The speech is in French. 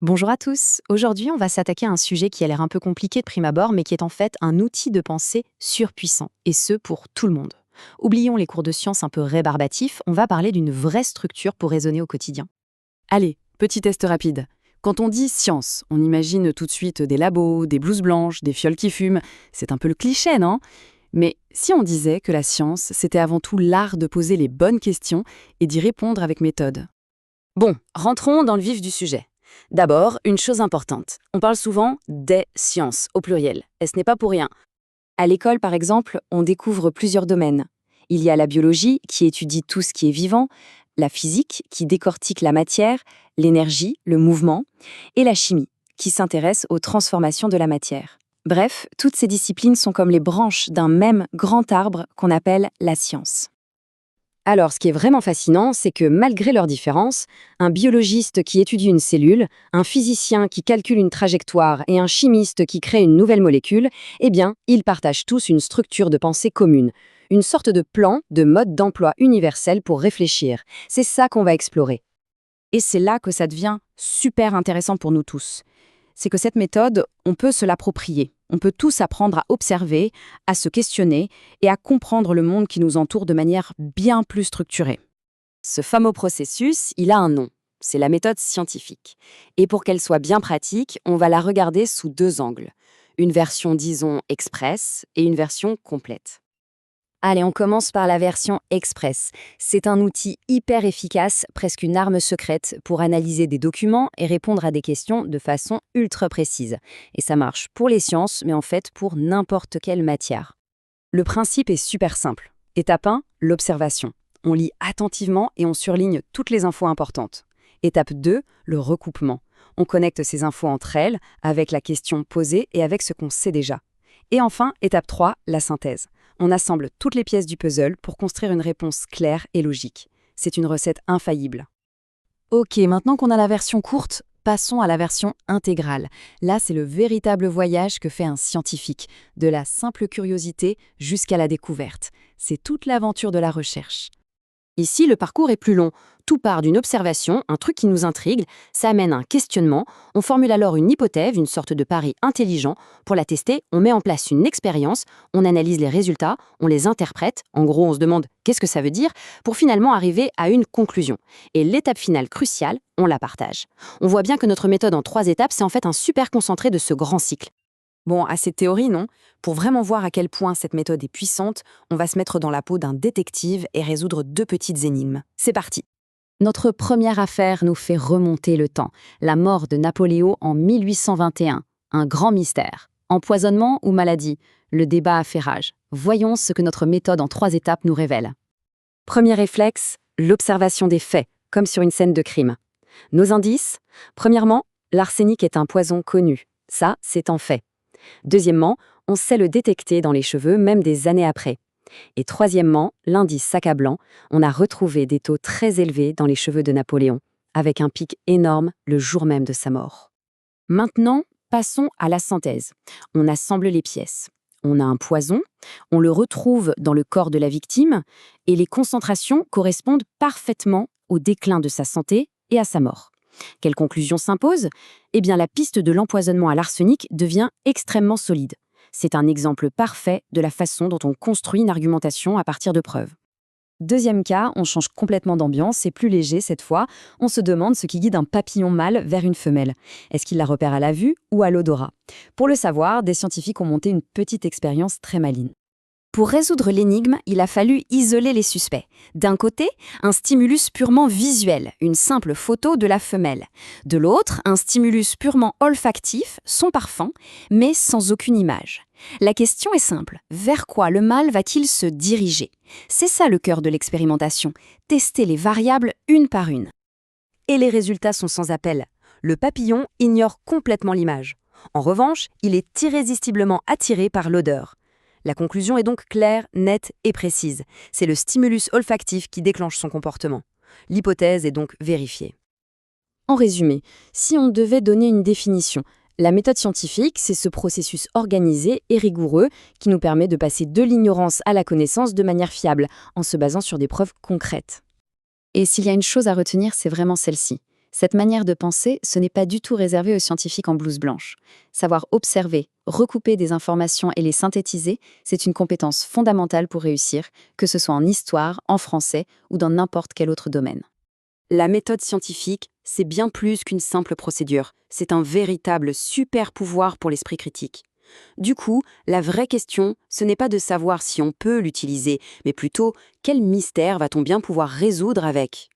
Bonjour à tous. Aujourd'hui, on va s'attaquer à un sujet qui a l'air un peu compliqué de prime abord, mais qui est en fait un outil de pensée surpuissant, et ce pour tout le monde. Oublions les cours de sciences un peu rébarbatifs, on va parler d'une vraie structure pour raisonner au quotidien. Allez, petit test rapide. Quand on dit science, on imagine tout de suite des labos, des blouses blanches, des fioles qui fument. C'est un peu le cliché, non? Mais si on disait que la science, c'était avant tout l'art de poser les bonnes questions et d'y répondre avec méthode? Bon, rentrons dans le vif du sujet. D'abord, une chose importante. On parle souvent des sciences, au pluriel, et ce n'est pas pour rien. À l'école, par exemple, on découvre plusieurs domaines. Il y a la biologie, qui étudie tout ce qui est vivant, la physique, qui décortique la matière, l'énergie, le mouvement, et la chimie, qui s'intéresse aux transformations de la matière. Bref, toutes ces disciplines sont comme les branches d'un même grand arbre qu'on appelle la science. Alors, ce qui est vraiment fascinant, c'est que malgré leurs différences, un biologiste qui étudie une cellule, un physicien qui calcule une trajectoire et un chimiste qui crée une nouvelle molécule, eh bien, ils partagent tous une structure de pensée commune, une sorte de plan, de mode d'emploi universel pour réfléchir. C'est ça qu'on va explorer. Et c'est là que ça devient super intéressant pour nous tous. C'est que cette méthode, on peut se l'approprier. On peut tous apprendre à observer, à se questionner et à comprendre le monde qui nous entoure de manière bien plus structurée. Ce fameux processus, il a un nom. C'est la méthode scientifique. Et pour qu'elle soit bien pratique, on va la regarder sous deux angles. Une version, disons, express et une version complète. Allez, on commence par la version express. C'est un outil hyper efficace, presque une arme secrète, pour analyser des documents et répondre à des questions de façon ultra précise. Et ça marche pour les sciences, mais en fait pour n'importe quelle matière. Le principe est super simple. Étape 1, l'observation. On lit attentivement et on surligne toutes les infos importantes. Étape 2, le recoupement. On connecte ces infos entre elles, avec la question posée et avec ce qu'on sait déjà. Et enfin, étape 3, la synthèse. On assemble toutes les pièces du puzzle pour construire une réponse claire et logique. C'est une recette infaillible. Ok, maintenant qu'on a la version courte, passons à la version intégrale. Là, c'est le véritable voyage que fait un scientifique, de la simple curiosité jusqu'à la découverte. C'est toute l'aventure de la recherche. Ici, le parcours est plus long. Tout part d'une observation, un truc qui nous intrigue, ça amène un questionnement. On formule alors une hypothèse, une sorte de pari intelligent. Pour la tester, on met en place une expérience, on analyse les résultats, on les interprète. En gros, on se demande qu'est-ce que ça veut dire, pour finalement arriver à une conclusion. Et l'étape finale cruciale, on la partage. On voit bien que notre méthode en 3 étapes, c'est en fait un super concentré de ce grand cycle. Bon, assez de théorie, non? Pour vraiment voir à quel point cette méthode est puissante, on va se mettre dans la peau d'un détective et résoudre 2 petites énigmes. C'est parti! Notre première affaire nous fait remonter le temps. La mort de Napoléon en 1821. Un grand mystère. Empoisonnement ou maladie? Le débat a fait rage. Voyons ce que notre méthode en 3 étapes nous révèle. Premier réflexe, l'observation des faits, comme sur une scène de crime. Nos indices? Premièrement, l'arsenic est un poison connu. Ça, c'est un fait. Deuxièmement, on sait le détecter dans les cheveux même des années après. Et troisièmement, l'indice accablant, on a retrouvé des taux très élevés dans les cheveux de Napoléon, avec un pic énorme le jour même de sa mort. Maintenant, passons à la synthèse. On assemble les pièces. On a un poison, on le retrouve dans le corps de la victime, et les concentrations correspondent parfaitement au déclin de sa santé et à sa mort. Quelle conclusion s'impose? Eh bien, la piste de l'empoisonnement à l'arsenic devient extrêmement solide. C'est un exemple parfait de la façon dont on construit une argumentation à partir de preuves. Deuxième cas, on change complètement d'ambiance, c'est plus léger cette fois. On se demande ce qui guide un papillon mâle vers une femelle. Est-ce qu'il la repère à la vue ou à l'odorat? Pour le savoir, des scientifiques ont monté une petite expérience très maligne. Pour résoudre l'énigme, il a fallu isoler les suspects. D'un côté, un stimulus purement visuel, une simple photo de la femelle. De l'autre, un stimulus purement olfactif, son parfum, mais sans aucune image. La question est simple, vers quoi le mâle va-t-il se diriger? C'est ça le cœur de l'expérimentation, tester les variables une par une. Et les résultats sont sans appel. Le papillon ignore complètement l'image. En revanche, il est irrésistiblement attiré par l'odeur. La conclusion est donc claire, nette et précise. C'est le stimulus olfactif qui déclenche son comportement. L'hypothèse est donc vérifiée. En résumé, si on devait donner une définition, la méthode scientifique, c'est ce processus organisé et rigoureux qui nous permet de passer de l'ignorance à la connaissance de manière fiable, en se basant sur des preuves concrètes. Et s'il y a une chose à retenir, c'est vraiment celle-ci. Cette manière de penser, ce n'est pas du tout réservé aux scientifiques en blouse blanche. Savoir observer, recouper des informations et les synthétiser, c'est une compétence fondamentale pour réussir, que ce soit en histoire, en français ou dans n'importe quel autre domaine. La méthode scientifique, c'est bien plus qu'une simple procédure. C'est un véritable super pouvoir pour l'esprit critique. Du coup, la vraie question, ce n'est pas de savoir si on peut l'utiliser, mais plutôt quel mystère va-t-on bien pouvoir résoudre avec ?